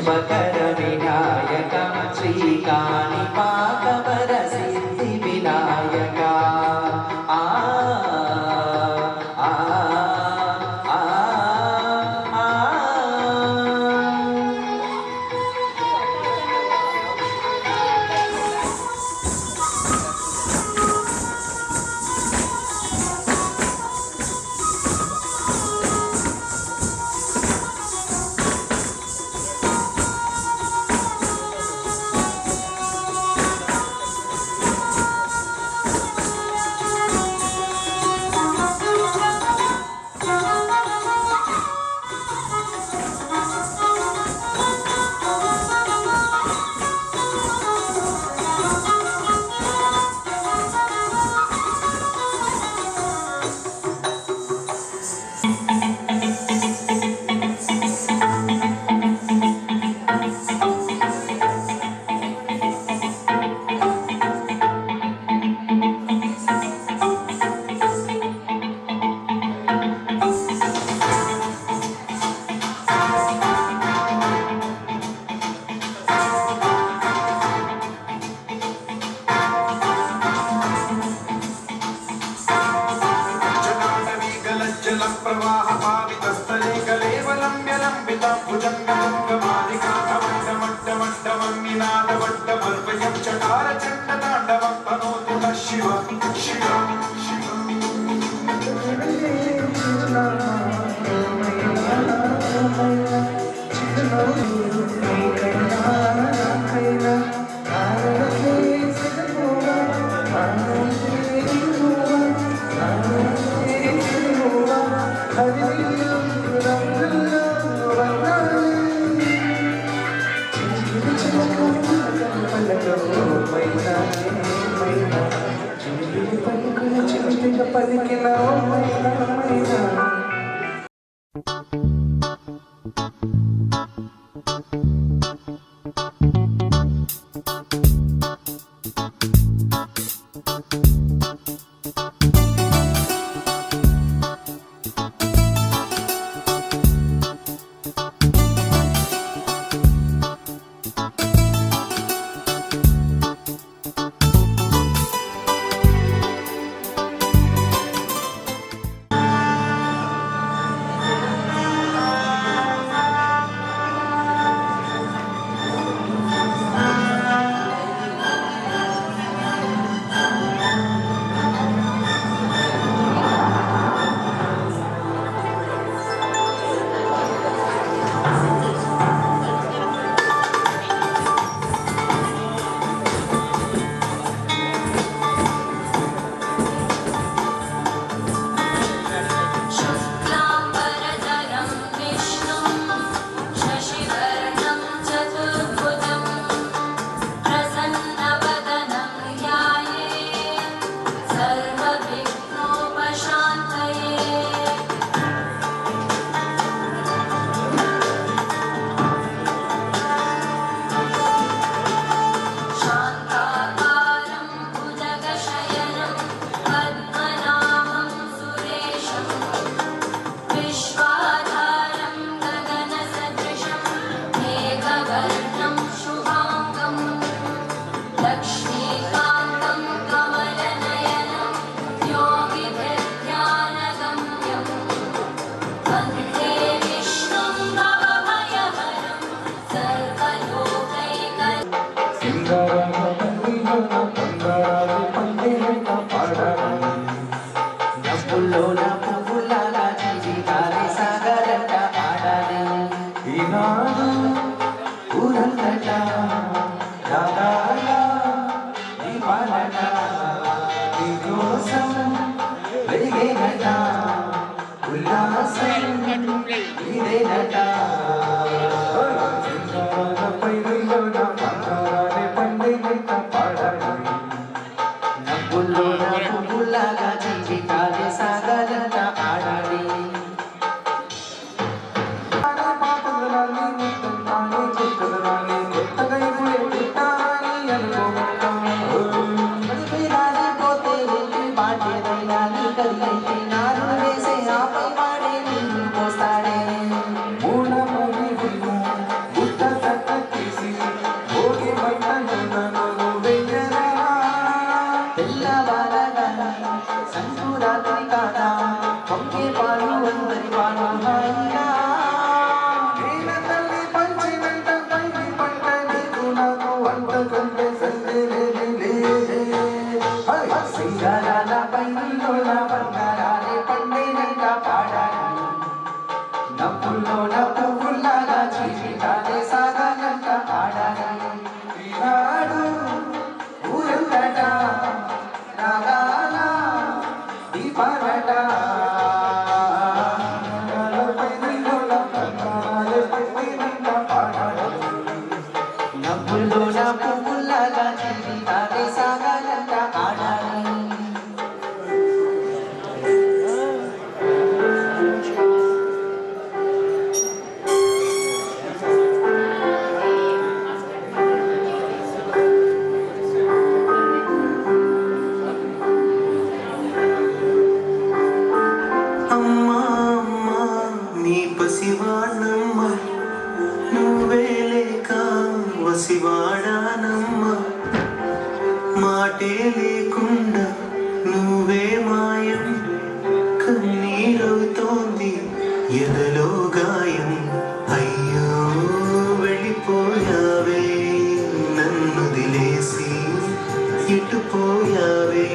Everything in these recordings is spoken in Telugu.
శుభకర వినాయక శ్రీకాణిపాకవర సిద్ధి వినాయక పంపే పాలు అందరి పాలు హాయిగా నేల తల్లి పంచినంట పైకి పంట నీకు నాకు వంట కంటే సందేలే సింగారాల పైనుల్లోన బంగారాలే పండేనంట పాడాలి నవ్వుల్లోన పువ్వుల్లాగా జీవితాలే సాగాలంట ఆడాలి ఈనాడు ఊరంతట రాగాల దీపాలట నవ్వుల్లోన పువ్వుల్లాగా జీవితాలే సాగాలంట ఆడాలి అమ్మా అమ్మా నీ పసివాణమ్మ నువ్వే లేక వసివాడానమ్మ మాటే లేకుండా నువ్వే మాయం కన్నీరవుతోంది ఎదలో గాయం అయ్యో వెళ్ళిపోయావే నన్ను దిలేసి ఎటుపోయావే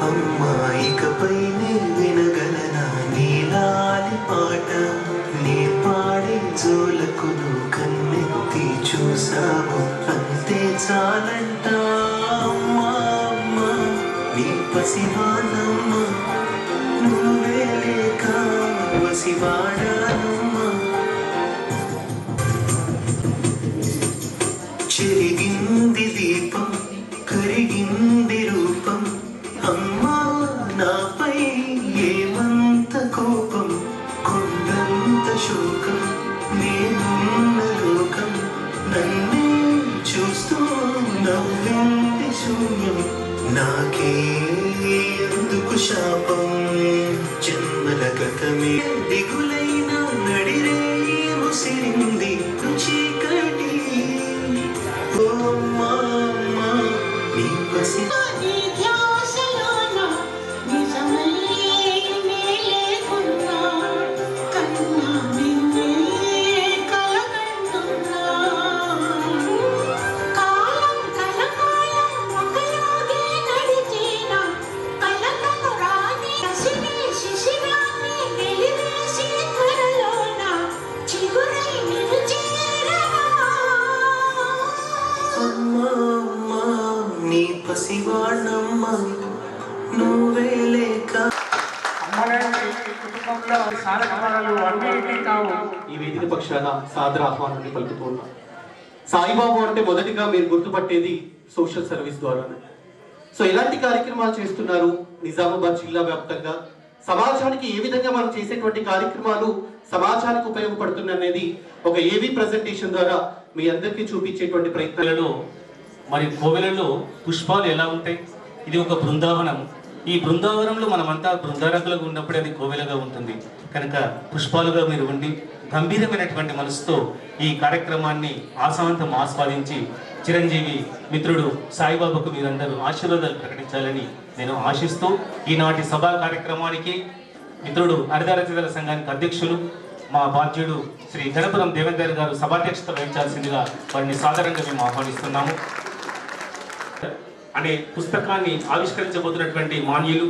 అమ్మా ఇకపై నే వినగలనా నీలాలి పాట నీ పాడే జోలకు నువ్వు కన్నెత్తి చూసావు అంతే చాలంట అమ్మా అమ్మా నీ పసివానమ్మ నువ్వే లేక వసివాడానమ్మా చెరిగింది దీపం కరిగింది రూపం అమ్మా నాపై ఏమంత కోపం కొండంత శోకం నేనున్న లోకం నన్నే చూస్తూ నవ్వింది శూన్యం నాకే ఎందుకు శాపం జన్మల గతమే దిగులైన నడిరే ముసిరింది చీకటి ఓ అమ్మా అమ్మా నీ పసి అమ్మా అమ్మా నీ పసివాణమ్మ నువ్వే లేక అమ్మలాంటి కుటుంబంలో సాధకమలు అన్నిటి కావు. ఈ వేదిక పక్షాన సాదర ఆహ్వానాన్ని పలుకుతున్నాం. సాయిబాబు అంటే మొదటిగా మీరు గుర్తుపట్టేది సోషల్ సర్వీస్ ద్వారానే. సో ఎలాంటి కార్యక్రమాలు చేస్తున్నారు నిజామాబాద్ జిల్లా వ్యాప్తంగా, సమాజానికి ఏ విధంగా మనం చేసేటువంటి కార్యక్రమాలు సమాజానికి ఉపయోగపడుతుంది అనేది ఒక ఏవీ ప్రెజెంటేషన్ ద్వారా మీ అందరికీ చూపించేటువంటి ప్రయత్నాలను. మరి కోవెలలో పుష్పాలు ఎలా ఉంటాయి? ఇది ఒక బృందావనం. ఈ బృందావనంలో మనమంతా బృందారకులుగా ఉన్నప్పుడే అది కోవెలగా ఉంటుంది. కనుక పుష్పాలుగా మీరు ఉండి గంభీరమైనటువంటి మనసుతో ఈ కార్యక్రమాన్ని ఆశాంతం ఆస్వాదించి చిరంజీవి మిత్రుడు సాయిబాబాకు మీరందరూ ఆశీర్వాదాలు ప్రకటించాలని నేను ఆశిస్తూ ఈనాటి సభా కార్యక్రమానికి మిత్రుడు హరిదారచితల సంఘానికి అధ్యక్షులు మా బాధ్యుడు శ్రీ గణపురం దేవేందర్ గారు సభాధ్యక్షత వహించాల్సిందిగా వారిని సాధారణంగా మేము ఆహ్వానిస్తున్నాము. అనే పుస్తకాన్ని ఆవిష్కరించబోతున్నటువంటి మాన్యులు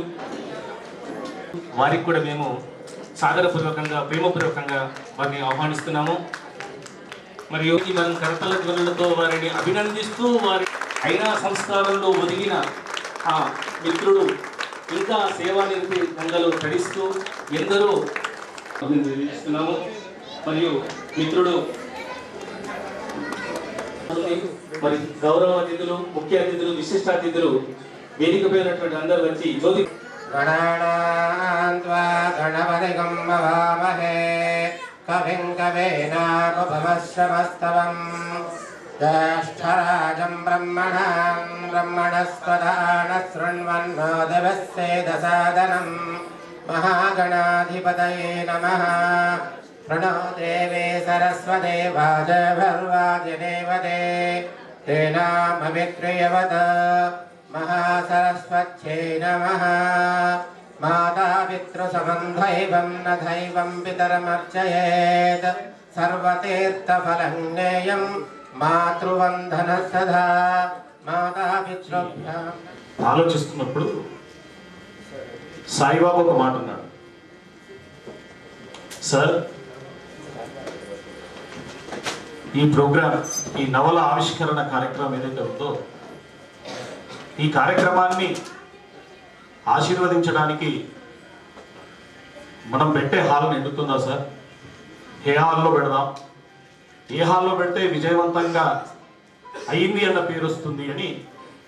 వారికి కూడా మేము సాదరపూర్వకంగా ప్రేమపూర్వకంగా వారిని ఆహ్వానిస్తున్నాము. మరియు మనం కరతల ధ్వనులతో వారిని అభినందిస్తూ వారి అయినా సంస్కారంలో ఒదిగిన ఆ మిత్రుడు ఇంకా సేవానిరతి గంగలో తడిస్తూ ఎందరో అభినందిస్తున్నాము. మరియు మిత్రుడు మరి గౌరవ అతిథులు, ముఖ్య అతిథులు, విశిష్ట అతిథులు వేదికపై ఉన్నటువంటి అందరూ వచ్చి జ్యోతి గణపతిగం భవామహే కవిం కవేనాముపమశ్రవస్తవం జ్యేష్ఠరాజం బ్రహ్మణస్పదాన శృణ్వన్నోదవస్సేదసాదనం మహాగణాధిపతయే నమః. ప్రణో దేవే సరస్వతే వాజభర్వాజనేవతే తేనామవిత్రియవత మహాసరస్వత్యై నమః. మాతా పితృసమం దైవం న దైవం పితరమర్చయేత్ సర్వతీర్థఫలం జ్ఞేయం మాతృవందన సదా మాతాపితృభ్యాం. ఆలోచిస్తున్నప్పుడు సాయిబాబా ఒక మాట అన్నాడు, సార్ ఈ ప్రోగ్రాం, ఈ నవల ఆవిష్కరణ కార్యక్రమం ఏదైతే ఉందో ఈ కార్యక్రమాన్ని ఆశీర్వదించడానికి మనం పెట్టే హాల్ నిండుతుందా సార్? ఏ హాల్లో పెడదాం, ఏ హాల్లో పెడితే విజయవంతంగా అయింది అన్న పేరు వస్తుంది అని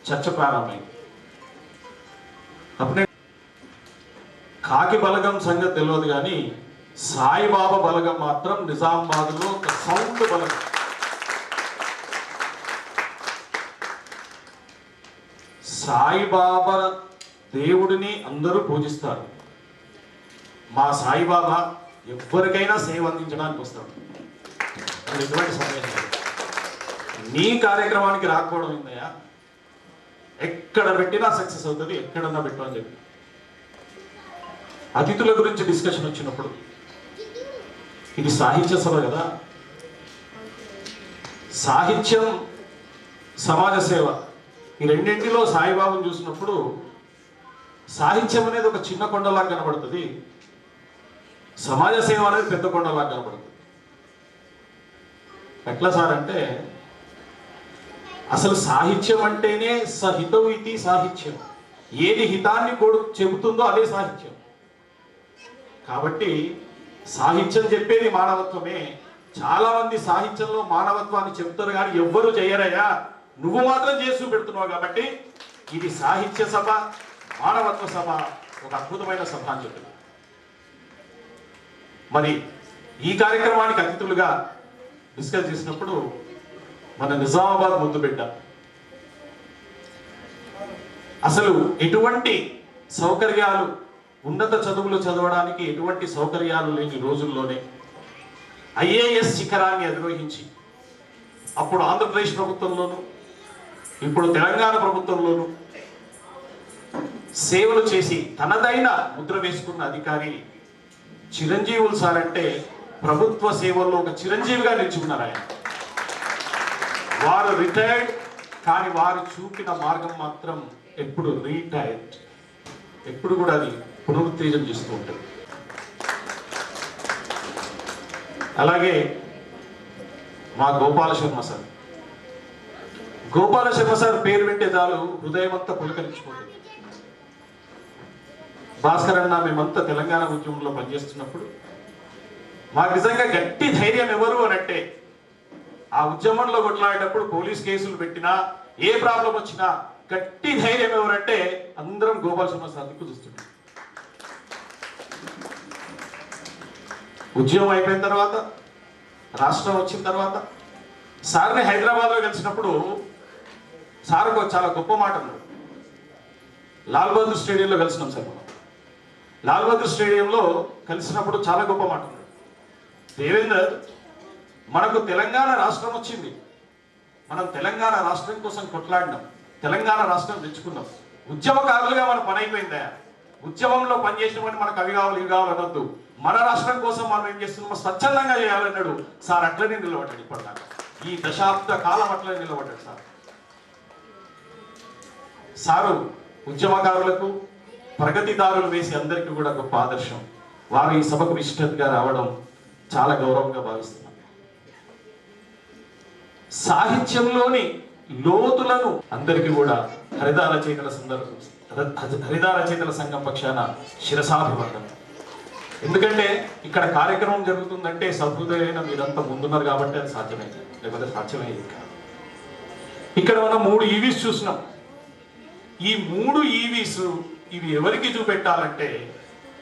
చర్చ ప్రారంభమైంది. అప్పుడే కాకి బలగం సంగతి తెలియదు కానీ సాయిబాబా బలగం మాత్రం నిజామాబాద్లో ఒక సౌండ్ బలగం. సాయిబాబా దేవుడిని అందరూ పూజిస్తారు. మా సాయిబాబా ఎవరికైనా సేవ అందించడానికి వస్తాడు. అది ఎటువంటి సమయం లేదు. నీ కార్యక్రమానికి రాకపోవడం ఏందయ్యా? ఎక్కడ పెట్టినా సక్సెస్ అవుతుంది, ఎక్కడన్నా పెట్టమని చెప్పి. అతిథుల గురించి డిస్కషన్ వచ్చినప్పుడు ఇది సాహిత్య సభ కదా, సాహిత్యం సమాజ సేవ ఈ రెండింటిలో సాయిబాబాను చూసినప్పుడు సాహిత్యం అనేది ఒక చిన్న కొండలాగా కనబడుతుంది, సమాజ సేవ అనేది పెద్ద కొండలాగా కనబడుతుంది. ఎట్లా సార్ అంటే, అసలు సాహిత్యం అంటేనే సహితం ఇది సాహిత్యం. ఏది హితాన్ని చెబుతుందో అదే సాహిత్యం. కాబట్టి సాహిత్యం చెప్పేది మానవత్వమే. చాలా మంది సాహిత్యంలో మానవత్వాన్ని చెబుతారు కానీ ఎవ్వరూ చేయరయ్యా, నువ్వు మాత్రం చేసి పెడుతున్నావు. కాబట్టి ఇది సాహిత్య సభ, మానవత్వ సభ, ఒక అద్భుతమైన సభ అని చెప్తున్నా. మరి ఈ కార్యక్రమానికి అతిథులుగా డిస్కస్ చేసినప్పుడు మన నిజామాబాద్ ముద్దుబిడ్డ, అసలు ఎటువంటి సౌకర్యాలు, ఉన్నత చదువులు చదవడానికి ఎటువంటి సౌకర్యాలు లేని రోజుల్లోనే ఐఏఎస్ శిఖరాన్ని అధిరోహించి అప్పుడు ఆంధ్రప్రదేశ్ ప్రభుత్వంలోను ఇప్పుడు తెలంగాణ ప్రభుత్వంలోను సేవలు చేసి తనదైన ముద్ర వేసుకున్న అధికారి చిరంజీవులు సార్. అంటే ప్రభుత్వ సేవల్లో ఒక చిరంజీవిగా నిలుచుకున్నారు ఆయన. వారు రిటైర్డ్ కానీ వారు చూపిన మార్గం మాత్రం ఎప్పుడు రీటైర్డ్, ఎప్పుడు కూడా అది పునరుత్తేజం చేస్తూ ఉంటుంది. అలాగే మా గోపాల శర్మ సార్, గోపాల శర్మ సార్ పేరు పెట్టే చాలు హృదయం అంతా పులకరించిపోతుంది. భాస్కర్ అన్న మేమంతా తెలంగాణ ఉద్యమంలో పనిచేస్తున్నప్పుడు మాకు నిజంగా గట్టి ధైర్యం ఎవరు అని అంటే, ఆ ఉద్యమంలో కొట్లాడేటప్పుడు పోలీస్ కేసులు పెట్టినా ఏ ప్రాబ్లం వచ్చినా గట్టి ధైర్యం ఎవరంటే అందరం గోపాల శర్మ సార్ దిక్కు చూస్తుంటాం. ఉద్యమం అయిపోయిన తర్వాత, రాష్ట్రం వచ్చిన తర్వాత సార్ని హైదరాబాద్లో కలిసినప్పుడు సార్కు చాలా గొప్ప మాట అన్నాడు. లాల్ బహదూర్ స్టేడియంలో కలిసినాం సార్. మనం లాల్ బహదూర్ స్టేడియంలో కలిసినప్పుడు చాలా గొప్ప మాట అన్నాడు. దేవేందర్, మనకు తెలంగాణ రాష్ట్రం వచ్చింది, మనం తెలంగాణ రాష్ట్రం కోసం కొట్లాడినాం, తెలంగాణ రాష్ట్రం తెచ్చుకున్నాం. ఉద్యమకారులుగా మన పని అయిపోయిందా? ఉద్యమంలో పనిచేసినప్పుడు మనకు అవి కావాలి ఇవి కావాలి అనొద్దు. మన రాష్ట్రం కోసం మనం ఏం చేస్తున్నామో స్వచ్ఛందంగా చేయాలన్నాడు సార్. అట్లనే నిలబడ్డాడు. ఇప్పటిదాకా ఈ దశాబ్ద కాలం అట్లనే నిలబడ్డాడు సార్. సారు ఉద్యమకారులకు, ప్రగతిదారులు వేసి అందరికీ కూడా గొప్ప ఆదర్శం. వారు ఈ సభకు విశిష్టతగా రావడం చాలా గౌరవంగా భావిస్తున్నాం. సాహిత్యంలోని లోతులను అందరికీ కూడా హరిత రచయితల సంఘం పక్షాన శిరసాభివందనం. ఎందుకంటే ఇక్కడ కార్యక్రమం జరుగుతుందంటే సహృదయమైన మీరంతా ముందున్నారు కాబట్టి అది సాధ్యమైంది, లేకపోతే సాధ్యమయ్యేది కాదు. ఇక్కడ మనం 3 ఈవీస్ చూసినాం. ఈ 3 ఈవీస్ ఇవి ఎవరికి చూపెట్టాలంటే,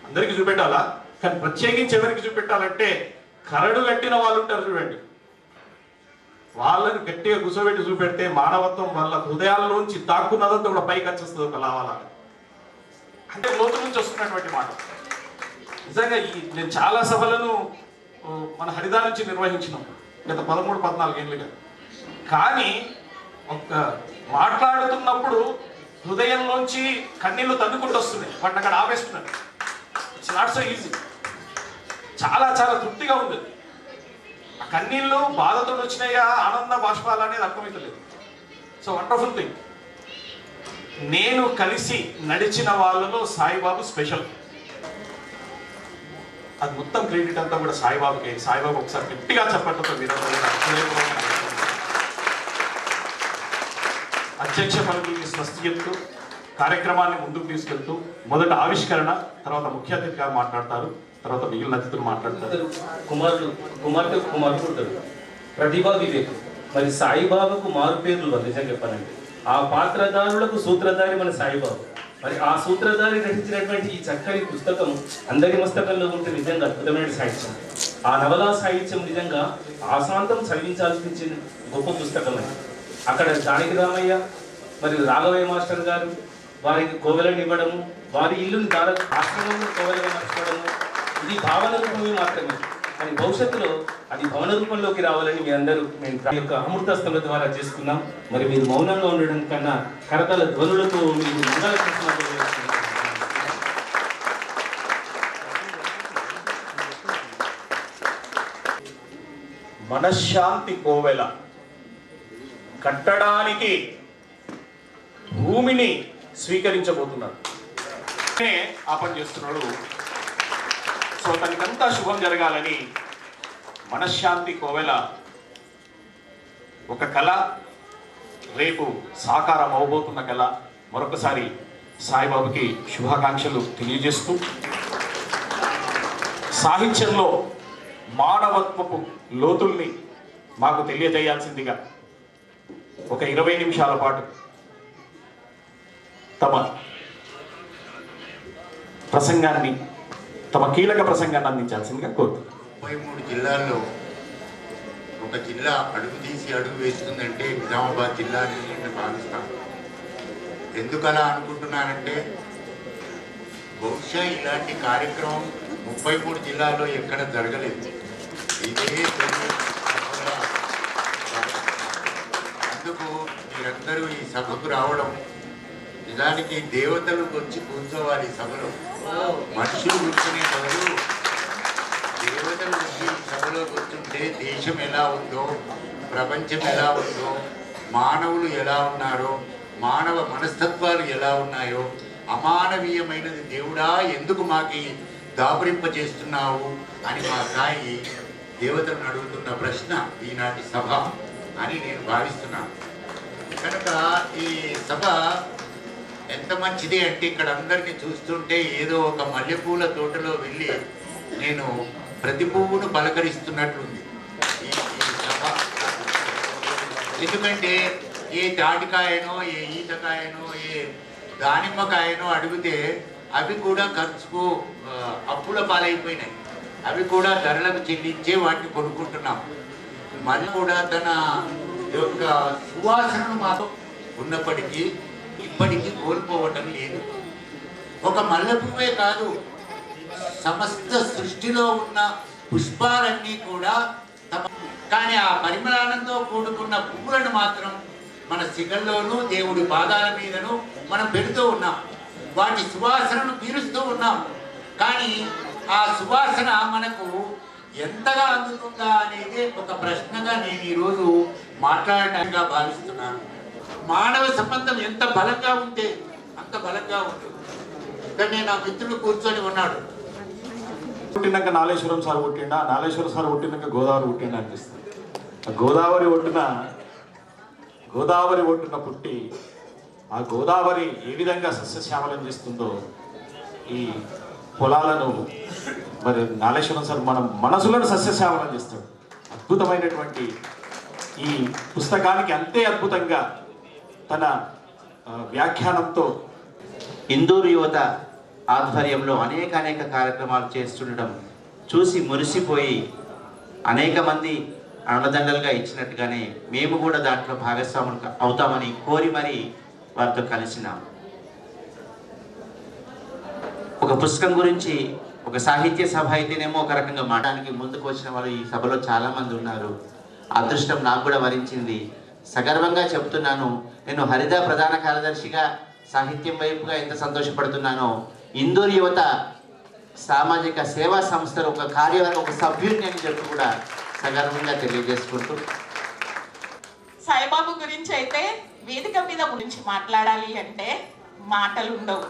అందరికి చూపెట్టాలా, కానీ ప్రత్యేకించి ఎవరికి చూపెట్టాలంటే కరడు కట్టిన వాళ్ళు ఉంటారు చూడండి, వాళ్ళని గట్టిగా కూర్చోబెట్టి చూపెడితే మానవత్వం వల్ల హృదయాల్లోంచి దాక్కున్నదంతా కూడా పైకి వచ్చేస్తుంది ఒక లావాలాగా. అంటే లోతు నుంచి వస్తున్నటువంటి మాట. నిజంగా నేను చాలా సభలను మన హరిదా నుంచి నిర్వహించినాం గత 13-14 ఏళ్ళుగా. కానీ ఒక మాట్లాడుతున్నప్పుడు హృదయంలోంచి కన్నీళ్లు తన్నుకుంటూ వస్తున్నాయి. వాటిని అక్కడ ఆపేస్తున్నాను. It's not so easy. చాలా చాలా తృప్తిగా ఉంది. ఆ కన్నీళ్ళు బాధతో వచ్చినాయా ఆనంద బాష్పాలు అనేది అర్థమవుతలేదు. So wonderful thing. నేను కలిసి నడిచిన వాళ్ళలో సాయిబాబు స్పెషల్. అది మొత్తం క్రెడిట్ అంతా కూడా సాయిబాబుకి. సాయిబాబు ఒకసారి గట్టిగా చెప్పట్లతో మీరు అధ్యక్ష పదవికి స్వస్తి చెప్తూ కార్యక్రమాన్ని ముందుకు తీసుకెళ్తూ మొదట ఆవిష్కరణ, తర్వాత ముఖ్య అతిథిగా మాట్లాడతారు, తర్వాత మిగిలిన అతిథులు మాట్లాడతారు. కుమారుడు ఉంటారు ప్రతిభా వివేక్. మరి సాయిబాబాకు మారు పేర్లు నిజంగా చెప్పాలంటే ఆ పాత్రధారులకు సూత్రధారి మన సాయిబాబు. మరి ఆ సూత్రధారి రచించినటువంటి ఈ చక్కని పుస్తకం అందరి మస్తకంలో ఉంటే నిజంగా అద్భుతమైన సాహిత్యం. ఆ నవలా సాహిత్యం నిజంగా ఆశాంతం చదివించాల్సిన గొప్ప పుస్తకం అని. అక్కడ జానకి రామయ్య మరియు రాఘవయ్య మాస్టర్ గారు వారికి కోవెలను ఇవ్వడము, వారి ఇల్లుని ఆశ్రమంలో కోవెలుగా మార్చుకోవడము, ఇది భావన రూపమే మాత్రమే. కానీ భవిష్యత్తులో అది భవన రూపంలోకి రావాలని మీ అందరూ మేము యొక్క అమృతస్థల ద్వారా చేసుకున్నాం. మరి మీరు మౌనంగా ఉండడం కన్నా కరతాల ధ్వనులతో మీరు మంగళ మనశ్శాంతి కోవెల కట్టడానికి భూమిని స్వీకరించబోతున్నాడు. ఆ పని చేస్తున్నాడు. సో తనకంతా శుభం జరగాలని మనశ్శాంతి కోవెల ఒక కళ, రేపు సాకారం అవబోతున్న కళ. మరొకసారి సాయిబాబుకి శుభాకాంక్షలు తెలియజేస్తూ సాహిత్యంలో మానవత్వపు లోతుల్ని మాకు తెలియజేయాల్సిందిగా ఒక 20 నిమిషాల పాటు తమ ప్రసంగాన్ని, తమ కీలక ప్రసంగాన్ని అందించాల్సిందిగా కోరుతున్నాను. 33 జిల్లాల్లో ఒక జిల్లా అడుగు తీసి అడుగు వేస్తుందంటే నిజామాబాద్ జిల్లా అని నేను భావిస్తాను. ఎందుకలా అనుకుంటున్నానంటే బహుశా ఇలాంటి కార్యక్రమం 33 జిల్లాల్లో ఎక్కడ జరగలేదు. ఇదే అందుకు మీరందరూ ఈ సభకు రావడం, నిజానికి దేవతలు వచ్చి కూర్చోవాలి ఈ సభలో. మనుషులు కూర్చునే బదులు దేవతలు వచ్చి సభలో కూర్చుంటే దేశం ఎలా ఉందో, ప్రపంచం ఎలా ఉందో, మానవులు ఎలా ఉన్నారో, మానవ మనస్తత్వాలు ఎలా ఉన్నాయో, అమానవీయమైనది దేవుడా ఎందుకు మాకి దాపురింప చేస్తున్నావు అని మా సాయి దేవతలను అడుగుతున్న ప్రశ్న ఈనాటి సభ అని నేను భావిస్తున్నాను. కనుక ఈ సభ ఎంత మంచిది అంటే ఇక్కడ అందరినీ చూస్తుంటే ఏదో ఒక మల్లెపూల తోటలో వెళ్ళి నేను ప్రతి పువ్వును పలకరిస్తున్నట్లుంది ఈ సభ. ఎందుకంటే ఏ తాటికాయనో, ఏ ఈతకాయనో, ఏ దానిమ్మకాయనో అడిగితే అవి కూడా ఖర్చుకు అప్పుల పాలైపోయినాయి. అవి కూడా ధరలకు చెల్లించే వాటిని కొనుక్కుంటున్నాం. మళ్ళీ కూడా తన యొక్క సువాసనను మాతో ఉన్నప్పటికీ ఇప్పటికీ కోల్పోవటం లేదు. ఒక మల్లె పువ్వే కాదు, సమస్త సృష్టిలో ఉన్న పుష్పాలన్నీ కూడా కానీ ఆ పరిమళానంతో కూడుకున్న పువ్వులను మాత్రం మన సిగల్లోనూ దేవుడి పాదాల మీదను మనం పెడుతూ ఉన్నాం. వాటి సువాసనను పీలుస్తూ ఉన్నాం. కానీ ఆ సువాసన మనకు ఎంతగా అందుతుందా అనేది ఒక ప్రశ్నగా నేను ఈరోజు మాట్లాడటానికి భావిస్తున్నాను. మానవ సంబంధం ఎంత బలంగా ఉంటే అంత బలంగా ఉంటుంది. కానీ నా మిత్రుడు కూర్చొని ఉన్నాడు. పుట్టినాక నాలేశ్వరం సార్ పుట్టిండా, నాలేశ్వరం సార్ పుట్టినాక గోదావరి పుట్టిండా అనిపిస్తుంది. గోదావరి ఒడ్డున పుట్టి ఆ గోదావరి ఏ విధంగా సస్యశ్యామలం చేస్తుందో ఈ పొలాలను మరి నాలేశ్వరం సార్ మన మనసులను సస్యశ్యామలం చేస్తాడు. అద్భుతమైనటువంటి ఈ పుస్తకానికి అంతే అద్భుతంగా తన వ్యాఖ్యానంతో ఇందూరు యువత ఆధ్వర్యంలో అనేక కార్యక్రమాలు చేస్తుండడం చూసి మురిసిపోయి అనేక మంది అండదండలుగా ఇచ్చినట్టుగానే మేము కూడా దాంట్లో భాగస్వాములు అవుతామని కోరి మరి వారితో కలిసినాం. ఒక పుస్తకం గురించి ఒక సాహిత్య సభ అయితేనేమో ఒక రకంగా మాట్లాడడానికి ముందుకు వచ్చిన వాళ్ళు ఈ సభలో చాలామంది ఉన్నారు. అదృష్టం నాకు కూడా వరించింది. సగర్వంగా చెప్తున్నాను, నేను హరిత ప్రధాన కార్యదర్శిగా సాహిత్యం వైపుగా ఎంత సంతోషపడుతున్నానో ఇందూరు యువత సామాజిక సేవా సంస్థలో ఒక కార్యవర్గ ఒక సభ్యుని అని చెప్పి కూడా సగర్వంగా తెలియజేసుకుంటూ, సాయిబాబు గురించి అయితే వేదిక మీద గురించి మాట్లాడాలి అంటే మాటలు ఉండవు.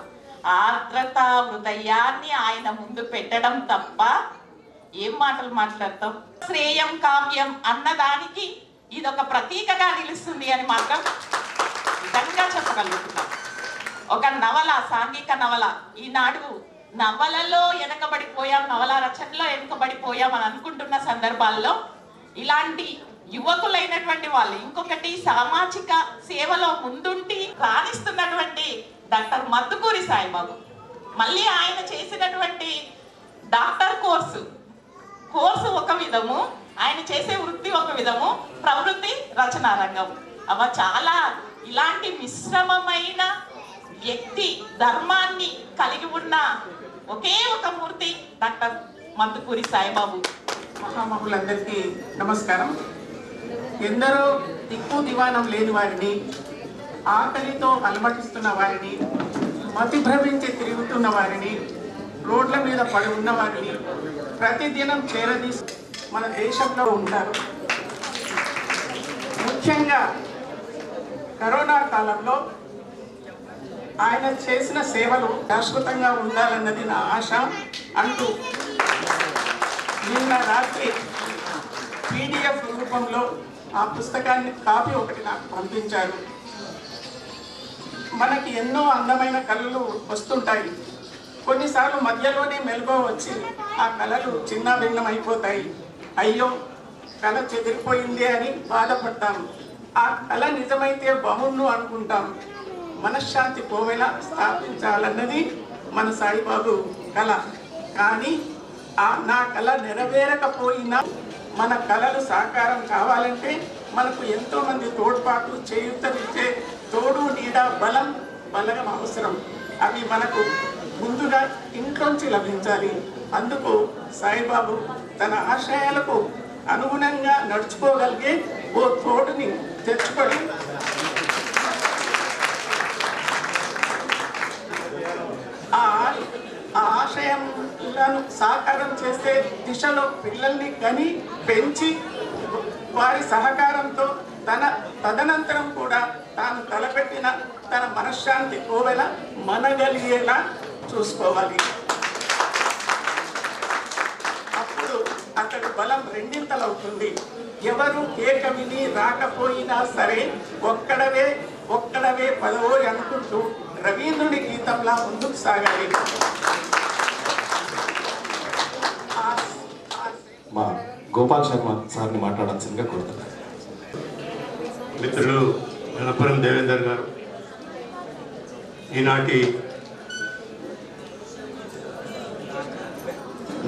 ఆర్ద్రత హృదయాన్ని ఆయన ముందు పెట్టడం తప్ప ఏం మాటలు మాట్లాడతాం. శ్రేయం కావ్యం అన్నదానికి ఇదొక ప్రతీకగా నిలుస్తుంది అని మాత్రం నిజంగా చెప్పగలుగుతున్నాం. ఒక నవల, సాంఘిక నవల, ఈనాడు నవలలో వెనకబడిపోయాం, నవల రచనలో వెనకబడిపోయాం అని అనుకుంటున్న సందర్భాల్లో ఇలాంటి యువకులైనటువంటి వాళ్ళు, ఇంకొకటి సామాజిక సేవలో ముందుండి రాణిస్తున్నటువంటి డాక్టర్ మద్దుకూరి సాయిబాబు, మళ్ళీ ఆయన చేసినటువంటి డాక్టర్ కోర్సు ఒక విధము, ఆయన చేసే వృత్తి ఒక విధము, ప్రవృత్తి రచనా రంగం. అవ చాలా ఇలాంటి మిశ్రమమైన వ్యక్తి ధర్మాన్ని కలిగి ఉన్న ఒకే ఒక మూర్తి డాక్టర్ మద్దుకూరి సాయిబాబు. మహామహులందరికీ నమస్కారం. ఎందరో దిక్కు దివానం లేని వారిని, ఆకలితో అలమటిస్తున్న వారిని, మతి భ్రమించి తిరుగుతున్న వారిని, రోడ్ల మీద పడి ఉన్న వారిని ప్రతిదినం చేరదీసి మన దేశంలో ఉంటారు. ముఖ్యంగా కరోనా కాలంలో ఆయన చేసిన సేవలు శాశ్వతంగా ఉండాలన్నది నా ఆశ అంటూ నిన్న రాత్రి PDF రూపంలో ఆ పుస్తకాన్ని కాపీ ఒకటి నాకు పంపించారు. మనకి ఎన్నో అందమైన కళలు వస్తుంటాయి. కొన్నిసార్లు మధ్యలోనే మెలుగు వచ్చి ఆ కళలు చిన్న భిన్నం అయిపోతాయి. అయ్యో, కళ చెదిరిపోయింది అని బాధపడతాం. ఆ కళ నిజమైతే బాగుండు అనుకుంటాం. మనశ్శాంతి కోవెల స్థాపించాలన్నది మన సాయిబాబు కళ. కానీ నా కళ నెరవేరకపోయినా మన కళలు సాకారం కావాలంటే మనకు ఎంతోమంది తోడ్పాటు, చేయూతనిచ్చే తోడు, నీడ, బలం అవసరం. అవి మనకు ముందుగా ఇంట్లోంచి లభించాలి. అందుకు సాయిబాబు తన ఆశయాలకు అనుగుణంగా నడుచుకోగలిగే ఓ తోడుని తెచ్చుకొని ఆ ఆశయాలను సాకారం చేసే దిశలో పిల్లల్ని కని పెంచి వారి సహకారంతో తదనంతరం కూడా తాను తలపెట్టిన తన మనశ్శాంతి కోవెల మనగలిగేలా చూసుకోవాలి. అప్పుడు అతడి బలం రెండింతలవుతుంది. ఎవరు కేక విని రాకపోయినా సరే ఒక్కడవే పదవో అనుకుంటూ రవీంద్రుడి గీతంలా ముందుకు సాగాలి. మా గోపాల్ శర్మ సార్ని మాట్లాడాల్సిందిగా కోరుతున్నాను. మిత్రులు గణపురం దేవేందర్ గారు, ఈనాటి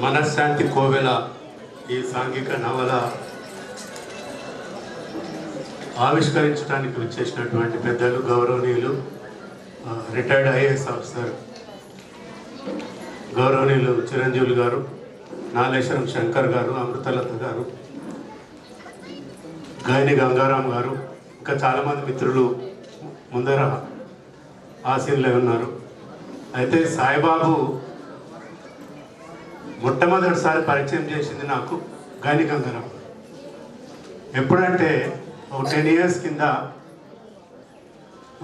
మనశ్శాంతి కోవెల ఈ సాంఘిక నవల ఆవిష్కరించడానికి వచ్చేసినటువంటి పెద్దలు, గౌరవనీయులు రిటైర్డ్ IAS ఆఫీసర్ గౌరవనీయులు చిరంజీవులు గారు, నాలేశ్వరం శంకర్ గారు, అమృతలత గారు, గాయని గంగారాం గారు, ఇంకా చాలామంది మిత్రులు ముందర ఆశీనులై ఉన్నారు. అయితే సాయిబాబు మొట్టమొదటిసారి పరిచయం చేసింది నాకు గాయని గంగారాం. ఎప్పుడంటే ఒక 10 years కింద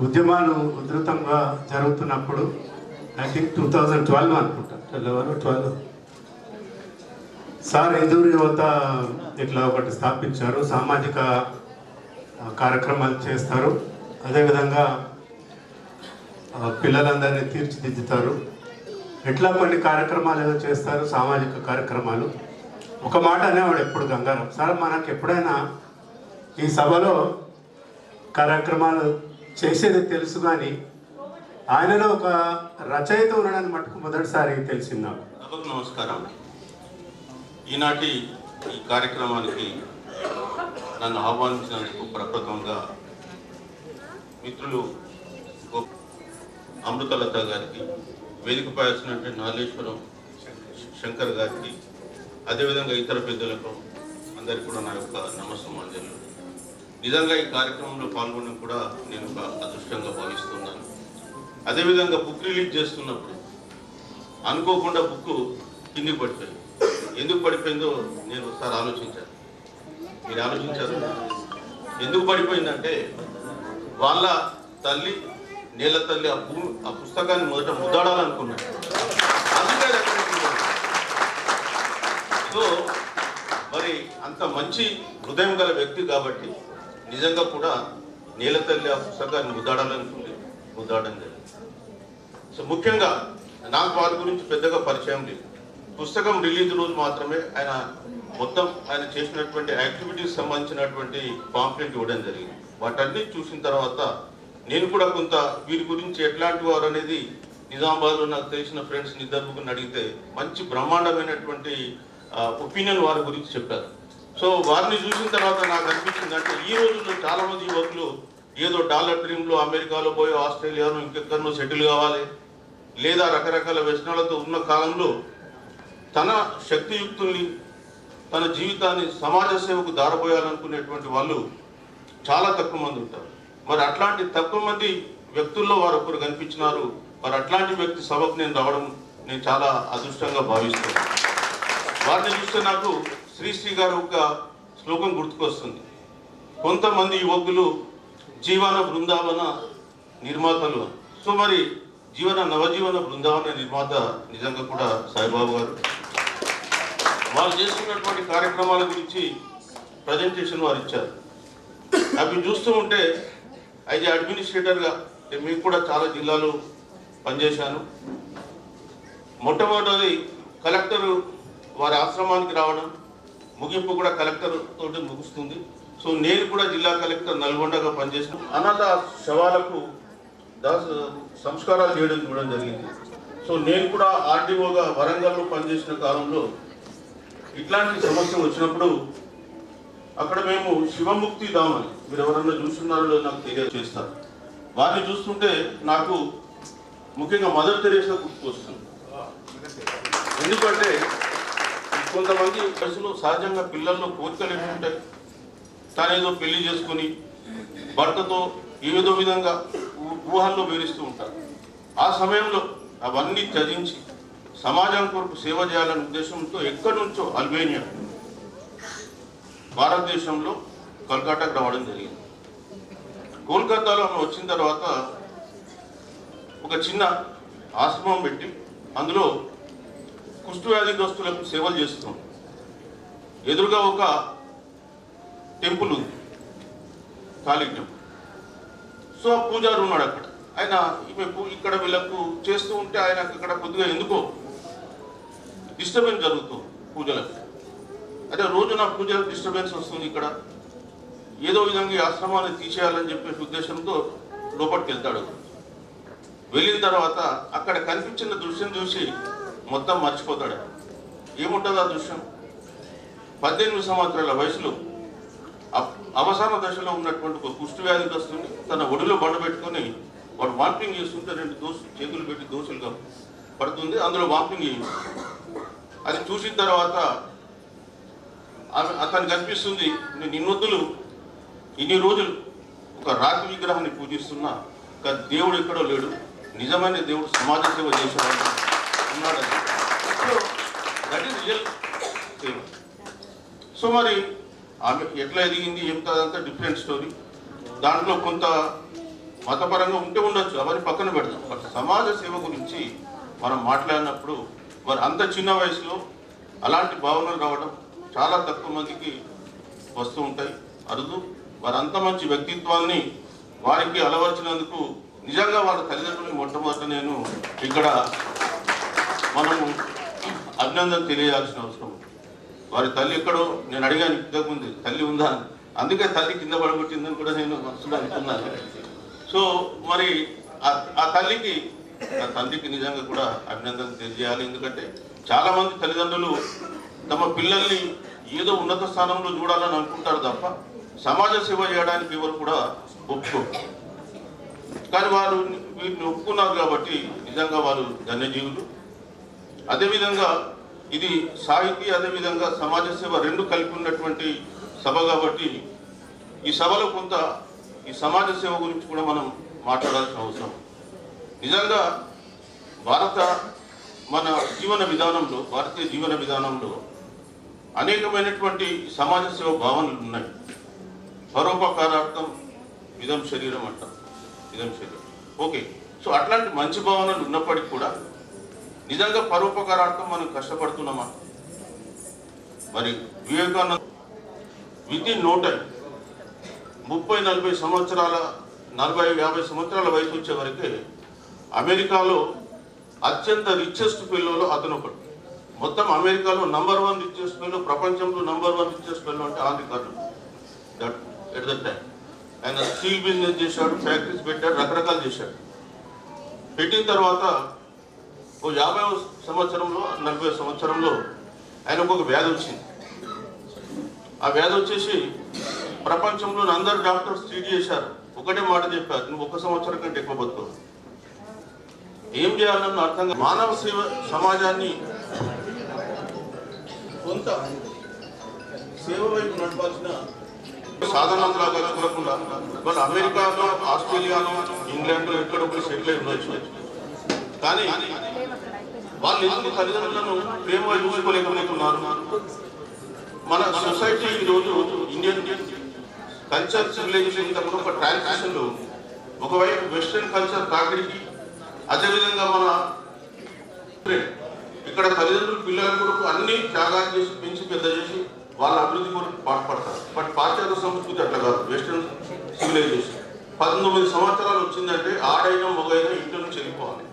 ఉద్యమాలు ఉధృతంగా జరుగుతున్నప్పుడు, ఐ థింక్ 2012 అనుకుంటా, 12 సార్ హిందూ యువత ఇట్లా ఒకటి స్థాపించారు. సామాజిక కార్యక్రమాలు చేస్తారు, అదేవిధంగా పిల్లలందరినీ తీర్చిదిద్దుతారు, ఎట్లా కొన్ని కార్యక్రమాలు ఏదో చేస్తారు, సామాజిక కార్యక్రమాలు. ఒక మాట అనేవాడు ఎప్పుడు గంగారాం సార్, మనకు ఎప్పుడైనా ఈ సభలో కార్యక్రమాలు చేసేది తెలుసు, కానీ ఆయనలో ఒక రచయిత ఉన్నాడని మటుకు మొదటిసారి తెలిసింది నాకు. సభకు నమస్కారం. ఈనాటి ఈ కార్యక్రమానికి నన్ను ఆహ్వానించినందుకు ప్రప్రథమంగా మిత్రులు అమృతలత గారికి, వేదికపై వచ్చినటువంటి నాలేశ్వరం శంకర్ గారికి, అదేవిధంగా ఇతర పెద్దలకు అందరికీ కూడా నా యొక్క నమస్సమాంజలు. నిజంగా ఈ కార్యక్రమంలో పాల్గొనడం కూడా నేను ఒక అదృష్టంగా భావిస్తున్నాను. అదేవిధంగా బుక్ రిలీజ్ చేస్తున్నప్పుడు అనుకోకుండా బుక్ కిందికి పడిపోయింది. ఎందుకు పడిపోయిందో నేను ఒకసారి ఆలోచించాను. మీరు ఆలోచించారు ఎందుకు పడిపోయిందంటే వాళ్ళ తల్లి నేల తల్లి ఆ పుస్తకాన్ని మొదట ముద్దాడాలనుకున్నాడు. అందుకే సో మరి అంత మంచి హృదయం గల వ్యక్తి కాబట్టి నిజంగా కూడా నేల తల్లి ఆ పుస్తకాన్ని ముద్దాడాలనుకుంది, ముద్దాడడం జరిగింది. సో ముఖ్యంగా నాకు వారి గురించి పెద్దగా పరిచయం లేదు. పుస్తకం రిలీజ్ రోజు మాత్రమే ఆయన చేసినటువంటి యాక్టివిటీస్ సంబంధించినటువంటి పాంప్లెట్ ఇవ్వడం జరిగింది. వాటన్ని చూసిన తర్వాత నేను కూడా కొంత వీరి గురించి ఎట్లాంటి వారు అనేది నిజామాబాద్లో నాకు తెలిసిన ఫ్రెండ్స్ ఇద్దరు అడిగితే మంచి బ్రహ్మాండమైనటువంటి ఒపీనియన్ వారి గురించి చెప్పారు. సో వారిని చూసిన తర్వాత నాకు అనిపించింది అంటే ఈ రోజుల్లో చాలా మంది యువకులు ఏదో డాలర్ డ్రీమ్లో అమెరికాలో పోయి ఆస్ట్రేలియాలో ఇంకెక్కడో సెటిల్ కావాలి, లేదా రకరకాల వ్యసనాలతో ఉన్న కాలంలో తన శక్తియుక్తుల్ని తన జీవితాన్ని సమాజ సేవకు దారపోయాలనుకునేటువంటి వాళ్ళు చాలా తక్కువ మంది ఉంటారు. మరి అట్లాంటి తక్కువ మంది వ్యక్తుల్లో వారు ఒకరు కనిపించినారు. మరి అట్లాంటి వ్యక్తి సభకు నేను రావడం నేను చాలా అదృష్టంగా భావిస్తున్నాను. వారిని చూస్తే నాకు శ్రీశ్రీ గారు ఒక శ్లోకం గుర్తుకొస్తుంది. కొంతమంది యువకులు జీవన బృందావన నిర్మాతలు. సో మరి నవజీవన బృందావన నిర్మాత నిజంగా కూడా సాయిబాబు గారు. వాళ్ళు చేస్తున్నటువంటి కార్యక్రమాల గురించి ప్రజెంటేషన్ వారు ఇచ్చారు. అవి చూస్తూ ఉంటే అయితే అడ్మినిస్ట్రేటర్గా మీకు కూడా చాలా జిల్లాలో పనిచేశాను. మొట్టమొదటి కలెక్టర్ వారి ఆశ్రమానికి రావడం, ముగింపు కూడా కలెక్టర్ తోటి ముగుస్తుంది. సో నేను కూడా జిల్లా కలెక్టర్ నల్గొండగా పనిచేసిన అనాథ శవాలకు సంస్కారాలు చేయడం చూడడం జరిగింది. సో నేను కూడా ఆర్డీఓగా వరంగల్లో పనిచేసిన కాలంలో ఇట్లాంటి సమస్య వచ్చినప్పుడు అక్కడ మేము శివముక్తి ధామ్ అని మీరు ఎవరన్నా చూస్తున్నారో నాకు తెలియజేస్తారు. వారిని చూస్తుంటే నాకు ముఖ్యంగా మదర్ తెరేసా గుర్తుకొస్తుంది. ఎందుకంటే కొంతమంది వయసులో సహజంగా పిల్లల్లో కోరికలు ఏమి ఉంటాయి, తానేదో పెళ్లి చేసుకుని భర్తతో ఏదో విధంగా ఊహల్లో వేరిస్తూ ఉంటారు. ఆ సమయంలో అవన్నీ త్యజించి సమాజం కొరకు సేవ చేయాలనే ఉద్దేశంతో ఎక్కడి నుంచో అల్బేనియా భారతదేశంలో కల్కట్టాకు రావడం జరిగింది. కోల్కతాలో వచ్చిన తర్వాత ఒక చిన్న ఆశ్రమం పెట్టి అందులో కుష్టు వ్యాధిగ్రస్తులకు సేవలు చేస్తాం. ఎదురుగా ఒక టెంపుల్ ఉంది, కాళీ టెంపుల్. సో ఆ పూజారి ఉన్నాడు అక్కడ. ఆయన ఇక్కడ వీళ్ళకు చేస్తూ ఉంటే ఆయన ఇక్కడ కొద్దిగా ఎందుకో డిస్టర్బెన్స్ జరుగుతుంది పూజలకు. అదే రోజు నా పూజలకు డిస్టర్బెన్స్ వస్తుంది, ఇక్కడ ఏదో విధంగా ఈ ఆశ్రమాన్ని తీసేయాలని చెప్పే ఉద్దేశంతో లోపలికి వెళ్తాడు. వెళ్ళిన తర్వాత అక్కడ కనిపించిన దృశ్యం చూసి మొత్తం మర్చిపోతాడు. ఏముంటుంది ఆ దృశ్యం? 18 సంవత్సరాల వయసులో అవసాన దశలో ఉన్నటువంటి ఒక కుష్టు వ్యాధిగ్రస్తుని తన ఒడిలో బండ పెట్టుకొని వాడు వాంపింగ్ చేస్తుంటే 2 చేతులు పెట్టి దోశలుగా పడుతుంది, అందులో వాంపింగ్ అది చూసిన తర్వాత అతనికి అనిపిస్తుంది, నేను ఇన్ని రోజులు ఒక రాతి విగ్రహాన్ని పూజిస్తున్నా, కానీ దేవుడు ఎక్కడో లేడు, నిజమైన దేవుడు సమాజ సేవ చేసేవాడు ఉన్నాడు. సో దట్ ఈస్ రియల్ సేవ. సో మరి ఆమె ఎట్లా ఎదిగింది ఏమిటో అదంతా డిఫరెంట్ స్టోరీ. దాంట్లో కొంత మతపరంగా ఉంటే ఉండొచ్చు, అవన్నీ పక్కన పెడతాం. బట్ సమాజ సేవ గురించి మనం మాట్లాడినప్పుడు మరి అంత చిన్న వయసులో అలాంటి భావనలు రావడం చాలా తక్కువ మందికి వస్తూ ఉంటాయి, అరుదు. వారు అంత మంచి వ్యక్తిత్వాన్ని వారికి అలవర్చినందుకు నిజంగా వాళ్ళ తల్లిదండ్రులని మొట్టమొదట నేను ఇక్కడ మనము అభినందన తెలియాల్సిన అవసరం. వారి తల్లి ఎక్కడో నేను అడిగాను ఇంతకుముందు, తల్లి ఉందా అని. అందుకే తల్లి కింద పడగొట్టిందని కూడా నేను మనసులో అనుకున్నాను. సో మరి ఆ తండ్రికి నిజంగా కూడా అభినందన తెలియజేయాలి. ఎందుకంటే చాలామంది తల్లిదండ్రులు తమ పిల్లల్ని ఏదో ఉన్నత స్థానంలో చూడాలని అనుకుంటారు తప్ప సమాజ సేవ చేయడానికి ఎవరు కూడా ఒప్పుకోరు. కానీ వారు వీటిని ఒప్పుకున్నారు కాబట్టి నిజంగా వారు ధన్యజీవులు. అదేవిధంగా ఇది సాహితీ అదేవిధంగా సమాజ సేవ రెండు కలిపి ఉన్నటువంటి సభ కాబట్టి ఈ సభలో కొంత ఈ సమాజ సేవ గురించి కూడా మనం మాట్లాడాల్సిన అవసరం. నిజంగా భారత మన జీవన విధానంలో, భారతీయ జీవన విధానంలో అనేకమైనటువంటి సమాజ సేవ భావనలు ఉన్నాయి. పరోపకారార్థం ఇదం శరీరం అంటాం, ఇదం శరీరం. ఓకే, సో అట్లాంటి మంచి భావనలు ఉన్నప్పటికీ కూడా నిజంగా పరోపకారార్థం మనం కష్టపడుతున్నామా? మరి Vivekananda within no time 30-40 సంవత్సరాల 40-50 సంవత్సరాల వయసు వచ్చే వరకే అమెరికాలో అత్యంత రిచెస్ట్ ఫెలోలో అతను ఒకడు. మొత్తం అమెరికాలో నంబర్ 1 రిచెస్ట్ ఫెలో, ప్రపంచంలో నంబర్ 1 రిచెస్ట్ ఫెలో అంటే on record that at the time. ఆయన స్టీల్ బిజినెస్ చేశాడు, ఫ్యాక్టరీస్ పెట్టాడు, రకరకాలు చేశాడు. పెట్టిన తర్వాత ఓ 50వ సంవత్సరంలో 40వ సంవత్సరంలో ఆయనకు ఒక వ్యాధి వచ్చింది. ఆ వ్యాధి వచ్చేసి ప్రపంచంలో అందరు డాక్టర్స్ ట్రీట్ చేశారు, ఒకటే మాట చెప్పారు, నువ్వు 1 సంవత్సరం కంటే ఎక్కువ బతుకు. ఏం చేయాలన్న అర్థంగా మానవ సేవ సమాజాన్ని కొంత సేవ వైపు నడపాల్సిన సాధనంలాగా చూడకుండా వాళ్ళు అమెరికాలో, ఆస్ట్రేలియాలో, ఇంగ్లాండ్లో ఎక్కడ పోయి సెటిల్ అయి ఉండొచ్చు. కానీ వాళ్ళు ఎందుకు తల్లిదండ్రులను ప్రేమగా చూసుకోలేకపోతున్నారు? మన సొసైటీ ఈరోజు ఇండియన్ కల్చర్ సివిలైజేషన్ కూడా ఒక ట్రాన్సిషన్లో ఉంది. ఒకవైపు వెస్ట్రన్ కల్చర్ తాకిడికి, అదేవిధంగా మన ఇక్కడ తల్లిదండ్రులు పిల్లల కొరకు అన్ని త్యాగాలు చేసి పెంచి పెద్ద చేసి వాళ్ళ అభివృద్ధి కొరకు పాటుపడతారు. బట్ పాశ్చాత్య సంస్కృతి అట్లా కాదు. వెస్ట్రన్ సివిలైజేషన్ 19 సంవత్సరాలు వచ్చిందంటే ఆడైనా మొగైనా ఇంట్లో నుంచి వెళ్ళిపోవాలి,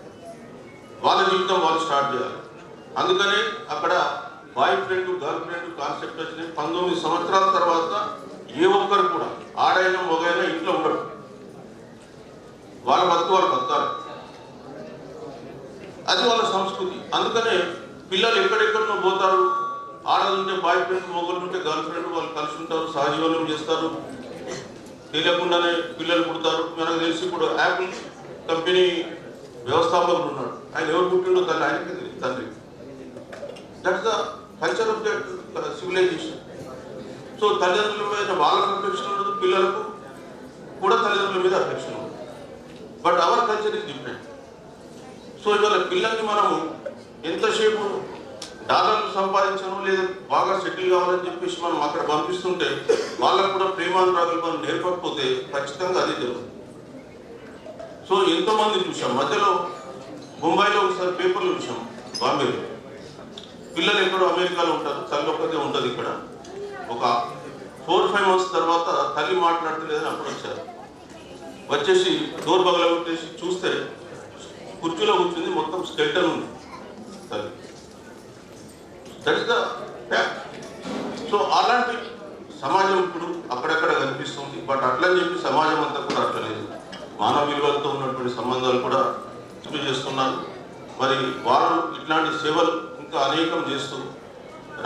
వాళ్ళ జీవితం వాళ్ళు స్టార్ట్ చేయాలి. అందుకనే అక్కడ boy friend, girl friend concept వచ్చినాయి. 19 సంవత్సరాల తర్వాత ఏ ఒక్కరు కూడా ఆడైనా మొగైనా ఇంట్లో ఉండడు, వాళ్ళ బతుకు వాళ్ళు బతారు. అది వాళ్ళ సంస్కృతి. అందుకనే పిల్లలు ఎక్కడెక్కడో పోతారు. ఆడలుంటే బాయ్ ఫ్రెండ్, మొగలు ఉంటే గర్ల్ ఫ్రెండ్, వాళ్ళు కలిసి ఉంటారు, సహజీవనం చేస్తారు, తెలియకుండానే పిల్లలు పుడతారు. మనకు తెలిసి ఇప్పుడు యాపిల్ కంపెనీ వ్యవస్థాపకుడు ఉన్నాడు, ఆయన ఎవరు పుట్టిండో తల్లి ఆయనకి తెలియదు, తండ్రి. That's the culture of the civilisation. So తల్లిదండ్రుల మీద వాళ్ళకు అఫెక్షన్ ఉండదు, పిల్లలకు కూడా తల్లిదండ్రుల మీద అఫెక్షన్ ఉండదు. But our culture is different. So ఇవాళ పిల్లల్ని మనము ఎంతసేపు డాలర్లు సంపాదించను లేదా బాగా సెటిల్ కావాలని చెప్పేసి మనం అక్కడ పంపిస్తుంటే వాళ్ళకు కూడా ప్రేమానురాగాలు మనం నేర్పకపోతే ఖచ్చితంగా అది జరుగుతుంది. సో ఎంతోమంది చూసాం, మధ్యలో ముంబైలో ఒకసారి పేపర్లు చూసాం, బాంబేలో పిల్లలు ఎక్కడో అమెరికాలో ఉంటారు, తల్లి ఒక్కతే ఉంటుంది. ఇక్కడ ఒక 4-5 months తర్వాత తల్లి మాట్లాడలేదని అప్పుడు వచ్చారు. వచ్చేసి డోర్ బగల కొట్టేసి చూస్తే కుర్చీలో కూర్చుంది, మొత్తం స్కెల్టన్ ఉంది తల్లి. That is the fact. So అలాంటి సమాజం ఇప్పుడు అక్కడక్కడ కనిపిస్తుంది. బట్ అట్లని చెప్పి సమాజం అంతా కూడా అట్లా లేదు. మానవ విలువలతో ఉన్నటువంటి సంబంధాలు కూడా చేస్తున్నారు. మరి వారు ఇట్లాంటి సేవలు ఇంకా అనేకం చేస్తూ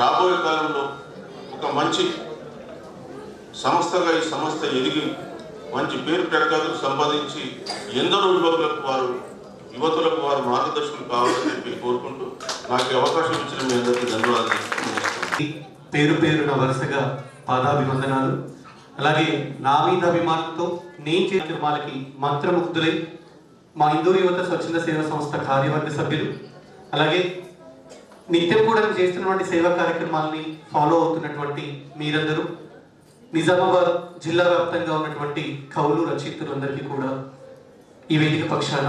రాబోయే కాలంలో ఒక మంచి సంస్థగా ఈ సంస్థ ఎదిగి మంచి పేరు ప్రఖ్యాతులు సంపాదించి ఎందరో యువతులకు వారు మార్గదర్శకులు కావాలని చెప్పి కోరుకుంటూ నాకు అవకాశం ఇచ్చిన మీ అందరికీ ధన్యవాదాలు. పేరు పేరున వరుసగా పాదాభివందనాలు. అలాగే నా మీద అభిమానంతో నేను చేసిన వాళ్ళకి మంత్రముగ్ధులై మా హిందూ యువత స్వచ్ఛంద సేవా సంస్థ కార్యవర్గ సభ్యులు, అలాగే నిత్యం కూడా చేస్తున్నటువంటి సేవా కార్యక్రమాలని ఫాలో అవుతున్నటువంటి మీరందరూ, నిజామాబాద్ జిల్లా వ్యాప్తంగా ఉన్నటువంటి కవులు రచయితలందరికీ కూడా ఈ వేదిక పక్షాన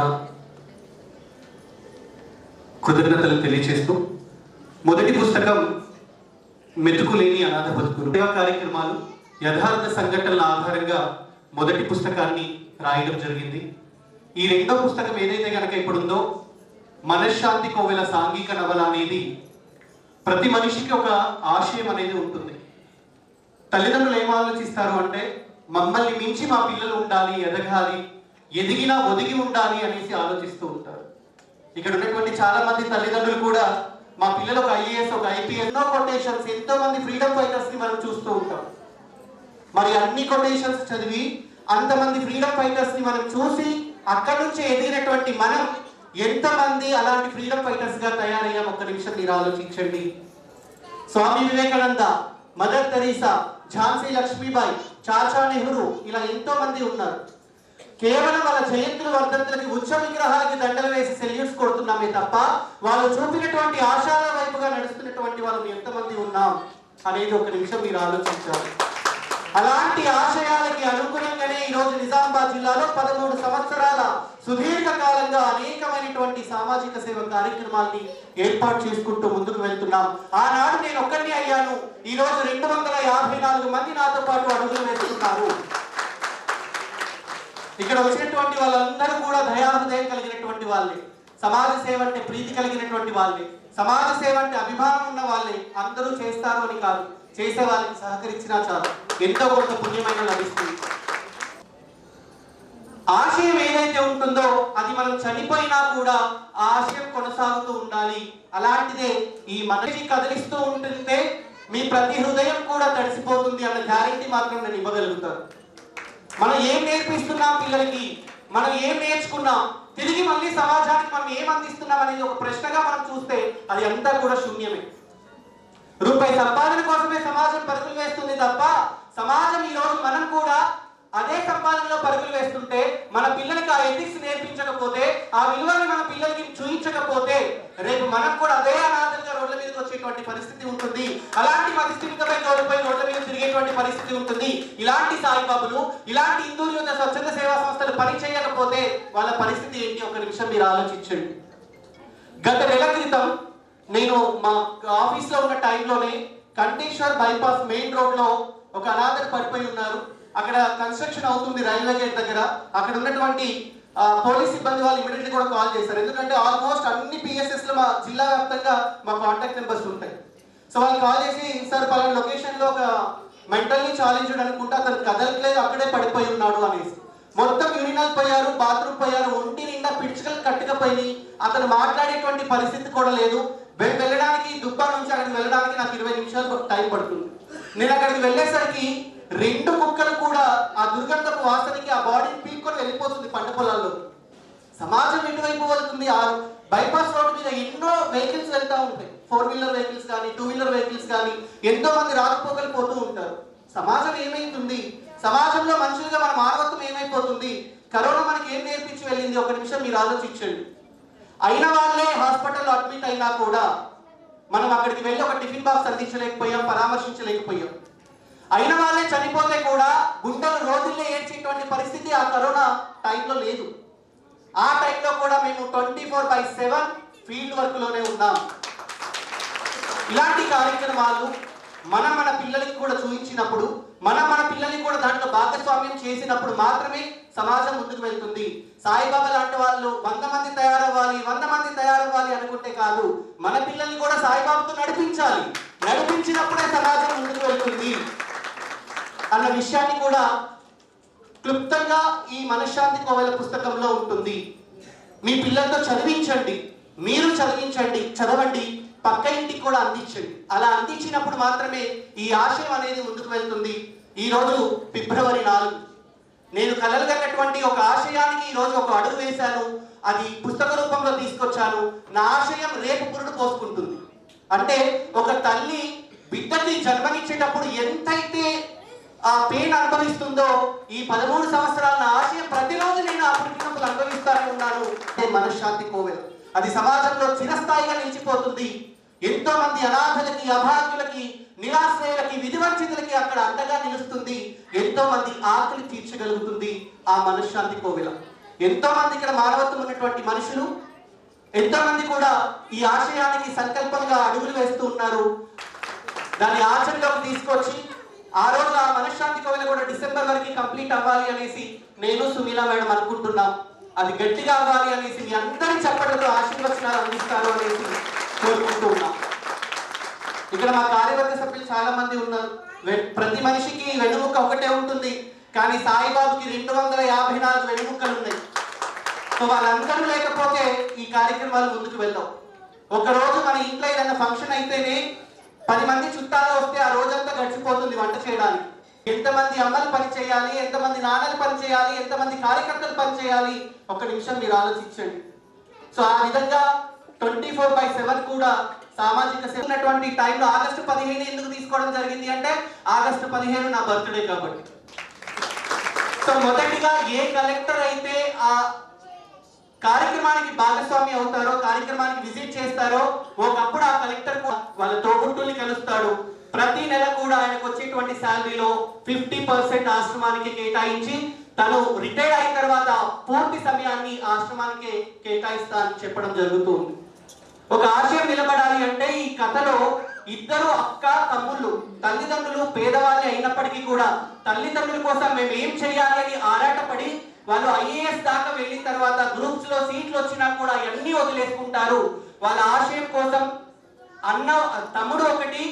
కృతజ్ఞతలు తెలియజేస్తూ, మొదటి పుస్తకం మెతుకులేని అనాథ బతుకులు సేవా కార్యక్రమాలు యథార్థ సంఘటనల ఆధారంగా మొదటి పుస్తకాన్ని రాయడం జరిగింది. ఈ రెండో పుస్తకం ఏదైతే కనుక ఇప్పుడుందో మనశ్శాంతి కోవెల సాంఘిక నవల అనేది ప్రతి మనిషికి ఒక ఆశయం అనేది ఉంటుంది. తల్లిదండ్రులు ఏం ఆలోచిస్తారు అంటే మమ్మల్ని మించి మా పిల్లలు ఉండాలి, ఎదగాలి, ఎదిగినా ఒదిగి ఉండాలి అనేసి ఆలోచిస్తూ ఉంటారు. ఇక్కడ ఉన్నటువంటి చాలా మంది తల్లిదండ్రులు కూడా మా పిల్లలు ఒక ఐఏఎస్, ఒక ఐపీఎస్, ఎన్నో కొటేషన్స్, ఎంతో మంది ఫ్రీడమ్ ఫైటర్స్ ని మనం చూస్తూ ఉంటాం. మరి అన్ని కొటేషన్స్ చదివి అంతమంది ఫ్రీడమ్ ఫైటర్స్ ని మనం చూసి అక్కడి నుంచి ఎదిగినటువంటి మనం ఎంతమంది అలాంటి ఫ్రీడమ్ ఫైటర్స్ గా తయారయ్యాం ఒక్క నిమిషం మీరు ఆలోచించండి. స్వామి వివేకానంద, మదర్ తెరీసా, ఝాన్సీ లక్ష్మీబాయి, చాచా నెహ్రూ, ఇలా ఎంతో మంది ఉన్నారు. కేవలం వాళ్ళ జయంతులు వర్ధంతులకి ఉచ్చ విగ్రహాలకి దండలు వేసి సెల్యూట్స్ కొడుతున్నామే తప్ప వాళ్ళు చూపినటువంటి ఆశాల వైపుగా నడుస్తున్నటువంటి వాళ్ళు ఎంతమంది ఉన్నాం అనేది ఒక నిమిషం మీరు ఆలోచించాలి. అలాంటి ఆశయాలకి అనుగుణంగానే ఈరోజు నిజామాబాద్ జిల్లాలో 13 సంవత్సరాల సుదీర్ఘ కాలంగా అనేకమైనటువంటి సామాజిక సేవ కార్యక్రమాల్ని ఏర్పాటు చేసుకుంటూ ముందుకు వెళ్తున్నాం. ఆనాడు నేను ఒక్కడిని అయ్యాను, ఈరోజు 254 మంది నాతో పాటు అడుగులు వేస్తున్నారు. ఇక్కడ వచ్చినటువంటి వాళ్ళందరూ కూడా దయాహృదయం కలిగినటువంటి వాళ్ళే, సమాజ సేవ అంటే ప్రీతి కలిగినటువంటి వాళ్ళే, సమాజ సేవ అంటే అభిమానం ఉన్న వాళ్ళే. అందరూ చేస్తారు అని కాదు, చేసే వాళ్ళకి సహకరించినా చాలు, ఎంతో కొంత పుణ్యమైన లభిస్తుంది. ఆశయం ఏదైతే ఉంటుందో అది మనం చనిపోయినా కూడా ఆ ఆశయం కొనసాగుతూ ఉండాలి. అలాంటిదే ఈ మనకి కదిలిస్తూ ఉంటుంటే మీ ప్రతి హృదయం కూడా తడిసిపోతుంది అన్న గ్యారెంటీ మాత్రం నేను ఇవ్వగలుగుతాను. మనం ఏం నేర్పిస్తున్నాం పిల్లలకి, మనం ఏం నేర్చుకున్నాం, తిరిగి మళ్ళీ సమాజానికి మనం ఏం అందిస్తున్నాం అనేది ఒక ప్రశ్నగా మనం చూస్తే అది అంతా కూడా శూన్యమే. రూపాయి సంపాదన కోసమే సమాజం పరుగులు వేస్తుంది తప్ప సమాజం ఈ రోజు మనం కూడా అదే సంపాదనలో పరుగులు వేస్తుంటే మన పిల్లలకి ఆ ఎథిక్స్ నేర్పించకపోతే, ఆ విలువని మన పిల్లలకి చూపించకపోతే రేపు మనం కూడా అదే అనాథంగా రోడ్ల మీదకి వచ్చేటువంటి పరిస్థితి ఉంటుంది. అలాంటి మతిస్థిమితపై కోల్పోయి రోడ్ల మీద తిరిగేటువంటి పరిస్థితి ఉంటుంది. ఇలాంటి సాయిబాబులు, ఇలాంటి హిందూ యుద్ధ స్వచ్ఛంద సేవా సంస్థలు పని చేయకపోతే వాళ్ళ పరిస్థితి ఏంటి ఒక నిమిషం మీరు ఆలోచించండి. గత నెల క్రితం నేను మా ఆఫీస్ లో ఉన్న టైంలోనే కంటేశ్వర్ బైపాస్ మెయిన్ రోడ్ లో ఒక అనాథలు పడిపోయి ఉన్నారు. అక్కడ కన్స్ట్రక్షన్ అవుతుంది రైల్వే గేట్ దగ్గర. అక్కడ ఉన్నటువంటి పోలీస్ సిబ్బంది వాళ్ళు ఇమీడియట్లీ కూడా కాల్ చేశారు. ఎందుకంటే ఆల్మోస్ట్ అన్ని పిఎస్ఎస్ లో మా జిల్లా వ్యాప్తంగా మా కాంటాక్ట్ నెంబర్స్ ఉంటాయి. సో వాళ్ళు కాల్ చేసి, సార్ పలానా లొకేషన్ లో ఒక మెంటల్లీ ఛాలెంజ్డ్ అనుకుంటా, అతను కదలట్లేదు, అక్కడే పడిపోయి ఉన్నాడు అనేసి. మొత్తం యూరినల్ పోయారు, బాత్రూమ్ పోయారు, ఒంటి నిండా పిడుచుకలు కట్టుకపోయి అతను మాట్లాడేటువంటి పరిస్థితి కూడా లేదు. వెళ్ళడానికి దుబ్బా నుంచి అక్కడికి వెళ్ళడానికి నాకు 20 నిమిషాలు టైం పడుతుంది. నేను అక్కడికి వెళ్ళేసరికి 2 కుక్కలు కూడా ఆ దుర్గంధపు వాసనకి ఆ బాడీని పీక్కొని వెళ్ళిపోతుంది పంట పొలాల్లో. సమాజం ఎటువైపు వెళ్తుంది? ఆ బైపాస్ రోడ్ మీద ఎన్నో వెహికల్స్ వెళ్తూ ఉంటాయి, 4 వీలర్ వెహికల్స్ కానీ 2 వీలర్ వెహికల్స్ కానీ, ఎంతో మంది రాకపోకలు పోతూ ఉంటారు. సమాజం ఏమైతుంది? సమాజంలో మనుషులుగా మన మానవత్వం ఏమైపోతుంది? కరోనా మనకి ఏం నేర్పించి వెళ్ళింది ఒక నిమిషం మీరు ఆలోచించండి. అయిన వాళ్ళే హాస్పిటల్లో అడ్మిట్ అయినా కూడా మనం అక్కడికి వెళ్ళి ఒక టిఫిన్ బాక్స్ అందించలేకపోయాం, పరామర్శించలేకపోయాం. అయిన వాళ్ళే చనిపోతే కూడా గుండెలు రోజుల్లో ఏడ్చేటువంటి పరిస్థితి ఆ కరోనా టైంలో లేదు. ఆ టైంలో కూడా మేము 24/7 ఫీల్డ్ వర్క్ లోనే ఉన్నాం. ఇలాంటి కార్యక్రమాలు మన పిల్లలకి కూడా చూపించినప్పుడు, మన పిల్లల్ని కూడా దాంట్లో భాగస్వామ్యం చేసినప్పుడు మాత్రమే సమాజం ముందుకు వెళ్తుంది. సాయిబాబా లాంటి వాళ్ళు 100 మంది తయారవ్వాలి అనుకుంటే కాదు, మన పిల్లల్ని కూడా సాయిబాబాతో నడిపించాలి. నడిపించినప్పుడే సమాజం ముందుకు వెళ్తుంది అన్న విషయాన్ని కూడా క్లుప్తంగా ఈ మనశ్శాంతి కోవెల పుస్తకంలో ఉంటుంది. మీ పిల్లలతో చదివించండి, మీరు చదవండి, పక్క ఇంటికి కూడా అందించండి. అలా అందించినప్పుడు మాత్రమే ఈ ఆశయం అనేది ముందుకు వెళ్తుంది. ఈరోజు ఫిబ్రవరి 4 నేను కలలుగన్నటువంటి ఒక ఆశయానికి ఈరోజు ఒక అడుగు వేశాను, అది పుస్తక రూపంలో తీసుకొచ్చాను. నా ఆశయం రేపు పురుడు పోసుకుంటుంది. అంటే ఒక తల్లి బిడ్డకి జన్మనిచ్చేటప్పుడు ఎంతైతే ఆ పెయిన్ అనుభవిస్తుందో, ఈ 13 సంవత్సరాల నా ఆశయం ప్రతిరోజు నేను ఆ పుట్టినప్పుడు అనుభవిస్తానే ఉన్నాను. మనశ్శాంతి కోవెల అది సమాజంలో చిరస్థాయిగా నిలిచిపోతుంది. ఎంతో మంది అనాథలకి, అభాగ్యులకి, నిరాశ్రయులకి, విధివంచితులకి అక్కడ అండగా నిలుస్తుంది. ఎంతో మంది ఆకలి తీర్చగలుగుతుంది ఆ మనశ్శాంతి కోవెల. ఎంతో మంది ఇక్కడ మానవత్వం ఉన్నటువంటి మనుషులు, ఎంతో మంది కూడా ఈ ఆశయానికి సంకల్పంగా అడుగులు వేస్తూ ఉన్నారు. దాన్ని ఆచరణలోకి తీసుకొచ్చి ఆ రోజు ఆ మనశ్శాంతి కోవెల కూడా డిసెంబర్ వరకు కంప్లీట్ అవ్వాలి అనేసి నేను సుమీలా మేడం అనుకుంటున్నాం. అది గట్టిగా అవ్వాలి అనేసి మీ అందరి చప్పట్లతో ఆశీర్వచనాలు అందిస్తారు అనేసి కోరుకుంటూ ఉన్నాం. ఇక్కడ మా కార్యవర్గ సభ్యులు చాలా మంది ఉన్నారు. ప్రతి మనిషికి వెన్నుముక్క ఒకటే ఉంటుంది, కానీ సాయిబాబుకి 254 వెన్నుముక్కలు ఉన్నాయి. సో వాళ్ళందరూ లేకపోతే ఈ కార్యక్రమాలు ముందుకు వెళ్దాం. ఒకరోజు మన ఇంట్లో ఏదైనా ఫంక్షన్ అయితేనే 10 మంది చుట్టాలు వస్తే ఆ రోజంతా గడిచిపోతుంది వంట చేయడానికి. ఎంతమంది అమ్మలు పని చేయాలి, ఎంతమంది నాన్నలు పని చేయాలి, ఎంతమంది కార్యకర్తలు పని చేయాలి, ఒక్క నిమిషం మీరు ఆలోచించండి. సో ఆ విధంగా 24/7 కూడా సామాజిక సేవ ఉన్నటువంటి టైంలో ఆగస్టు 15 ఎందుకు తీసుకోవడం జరిగింది అంటే ఆగస్టు 15 నా బర్త్డే కాబట్టి. సో సో మొదటిగా ఏ కలెక్టర్ అయితే ఆ కార్యక్రమానికి భాగస్వామి అవుతారో, కార్యక్రమానికి విజిట్ చేస్తారో, ఒకప్పుడు ఆ కలెక్టర్ వాళ్ళ తోబుట్టుల్ని కలుస్తాడు. ప్రతి నెల కూడా ఆయనకు వచ్చేటువంటి శాలరీలో 50% ఆశ్రమానికి కేటాయించి తను రిటైర్ అయిన తర్వాత పూర్తి సమయాన్ని ఆశ్రమానికి కేటాయిస్తా అని చెప్పడం జరుగుతుంది. ఒక ఆశయం నిలబడాలి అంటే ఈ కథలో ఇద్దరు అక్క తమ్ముళ్ళు, తల్లిదండ్రులు పేదవాళ్ళే అయినప్పటికీ కూడా తల్లిదండ్రుల కోసం మేము ఏం చేయాలి అని ఆరాటపడి వాళ్ళు ఐఏఎస్ దాకా వెళ్ళిన తర్వాత గ్రూప్స్ లో సీట్లు వచ్చినా కూడా అన్ని వదిలేసుకుంటారు. వాళ్ళ ఆశయం కోసం తమ్ముడు ఒకటి,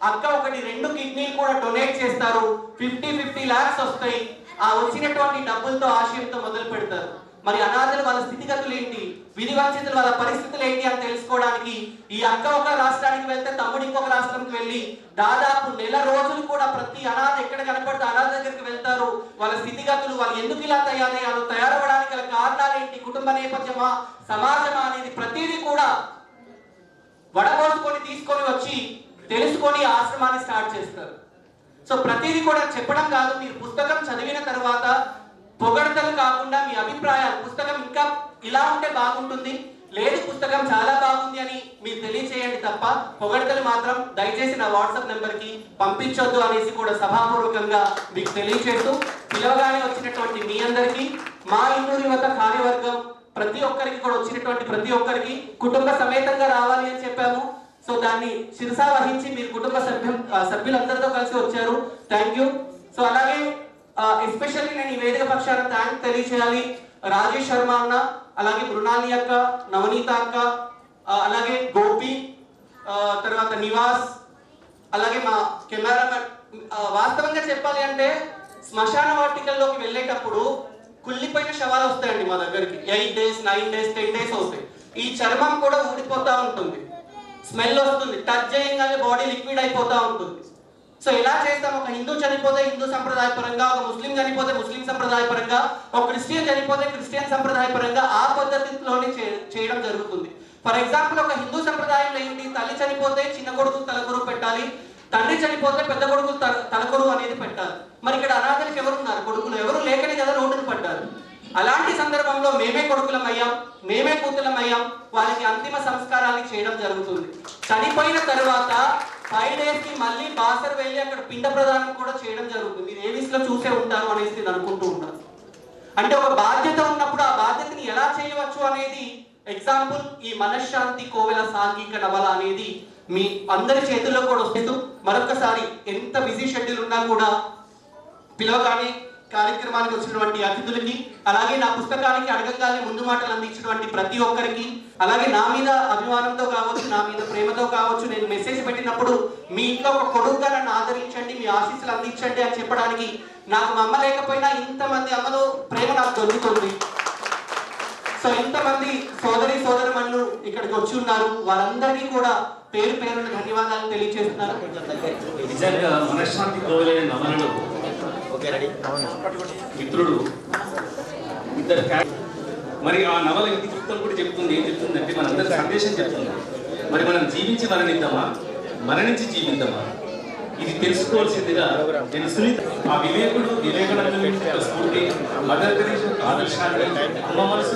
అక్క ఒకటి, 2 కిడ్నీలు కూడా డొనేట్ చేస్తారు. 50 lakhs వస్తాయి. ఆ వచ్చినటువంటి డబ్బులతో ఆశయంతో మొదలు పెడతారు. మరి అనాథలు వాళ్ళ స్థితిగతులు ఏంటి, విధివంచితులు వాళ్ళ పరిస్థితులు ఏంటి అని తెలుసుకోవడానికి ఈ అక్క ఒక రాష్ట్రానికి వెళ్తే తమ్ముడు ఇంకొక రాష్ట్రానికి వెళ్ళి దాదాపు నెల రోజులు కూడా ప్రతి అనాథ ఎక్కడ కనపడితే అనాథ దగ్గరికి వెళ్తారు. వాళ్ళ స్థితిగతులు, వాళ్ళు ఎందుకు ఇలా తయారయ్యారు, తయారవడానికి గల కారణాలు ఏంటి, కుటుంబ నేపథ్యమా, సమాజమా అనేది ప్రతిదీ కూడా వడబోసుకొని తీసుకొని వచ్చి తెలుసుకొని ఆశ్రమాన్ని స్టార్ట్ చేస్తారు. సో ప్రతిదీ కూడా చెప్పడం కాదు, మీరు పుస్తకం చదివిన తర్వాత పొగడతలు కాకుండా మీ అభిప్రాయాలు, పుస్తకం ఇంకా ఇలా ఉంటే బాగుంటుంది, లేదు పుస్తకం చాలా బాగుంది అని మీరు తెలియచేయండి తప్ప పొగడతలు మాత్రం దయచేసి నా వాట్సాప్ నెంబర్కి పంపించొద్దు అనేసి కూడా సభాపూర్వకంగా మీకు తెలియచేస్తూ, పిలవగానే వచ్చినటువంటి మీ అందరికీ మా ఇందూరు యువత కార్యవర్గం ప్రతి ఒక్కరికి కూడా వచ్చినటువంటి ప్రతి ఒక్కరికి కుటుంబ సమేతంగా రావాలి అని చెప్పాము. సో దాన్ని శిరసా వహించి మీరు కుటుంబ సభ్యులందరితో కలిసి వచ్చారు. Thank you. సో అలాగే ఎస్పెషల్లీ నేను ఈ వేదిక పక్షాన థ్యాంక్ తెలియచేయాలి రాజేష్ శర్మ అన్న, అలాగే మృణాలి అక్క, నవనీత అక్క, అలాగే గోపి, తర్వాత నివాస్, అలాగే మా కెమెరామెన్. వాస్తవంగా చెప్పాలి అంటే శ్మశాన వాటికల్లోకి వెళ్ళేటప్పుడు కుళ్ళిపోయిన శవాలు వస్తాయండి మా దగ్గరికి. 8 days, 9 days, 10 days అవుతాయి. ఈ చర్మం కూడా ఊడిపోతా ఉంటుంది, స్మెల్ వస్తుంది, టచ్ చేయగానే బాడీ లిక్విడ్ అయిపోతా ఉంటుంది. సో ఎలా చేస్తాం, ఒక హిందూ చనిపోతే హిందూ సంప్రదాయ పరంగా, ఒక ముస్లిం చనిపోతే ముస్లిం సంప్రదాయ పరంగా, ఒక క్రిస్టియన్ చనిపోతే క్రిస్టియన్ సంప్రదాయ పరంగా ఆ పద్ధతిలోనే చేయడం జరుగుతుంది. ఫర్ ఎగ్జాంపుల్ ఒక హిందూ సంప్రదాయంలో ఏంటి, తల్లి చనిపోతే చిన్న కొడుకు తలకొరువు పెట్టాలి, తండ్రి చనిపోతే పెద్ద కొడుకు తలకొరువు అనేది పెట్టాలి. మరి ఇక్కడ అనాథలకు ఎవరున్నారు, కొడుకులు ఎవరు లేకనే కదా రోడ్డును పడ్డారు. అలాంటి సందర్భంలో మేమే కొడుకులమయ్యాం, మేమే కూతులమయ్యాం, వాళ్ళకి అంతిమ సంస్కారాన్ని చేయడం జరుగుతుంది. చనిపోయిన తర్వాత 5 days కి మళ్ళీ బాసర్ వెళ్ళి అక్కడ పిండ ప్రదానం కూడా చేయడం జరుగుతుంది. మీరు ఏవిస్ లో చూసే ఉంటారు అనేసి నేను అనుకుంటూ ఉంటాను. అంటే ఒక బాధ్యత ఉన్నప్పుడు ఆ బాధ్యతని ఎలా చేయవచ్చు అనేది ఎగ్జాంపుల్ ఈ మనశ్శాంతి కోవెల సాంఘిక నవల అనేది మీ అందరి చేతుల్లో కూడా వస్తూ, మరొకసారి ఎంత బిజీ షెడ్యూల్ ఉన్నా కూడా పిలవగానే కార్యక్రమానికి వచ్చినటువంటి అతిథులకి, అలాగే నా పుస్తకానికి అడగగానే ముందు మాటలు అందించినటువంటి ప్రతి ఒక్కరికి, అలాగే నా మీద అభిమానంతో కావచ్చు, నా మీద ప్రేమతో కావచ్చు, నేను మెసేజ్ పెట్టినప్పుడు మీ ఇంట్లో ఒక కొడుకుగా నన్ను ఆదరించండి, మీ ఆశీస్సులు అందించండి అని చెప్పడానికి నాకు మా అమ్మ లేకపోయినా ఇంతమంది అమ్మలో ప్రేమ నాకు దొరుకుతుంది. సో ఇంతమంది సోదరుమణులు ఇక్కడికి వచ్చి ఉన్నారు, వారందరికీ కూడా పేరు పేరున ధన్యవాదాలు తెలియజేస్తున్నారు. నిజంగా మనశ్శాంతి కోవెల నవలలో మిత్రుడు ఇద్దరు మరి ఆ నవల ఇతివృత్తం కూడా చెప్తుంది. ఏం చెప్తుందంటే మనందరి సందేశం చెప్తుంది. మరి మనం జీవించి మరణిద్దామా, మరణించి జీవిద్దామా, ఇది తెలుసుకోవాల్సిందిగా నేను సునీత ఆ వివేకానంద స్ఫూర్తి, మదర్ తెరీసా ఆదర్శాన్ని, అమ్మ మనసు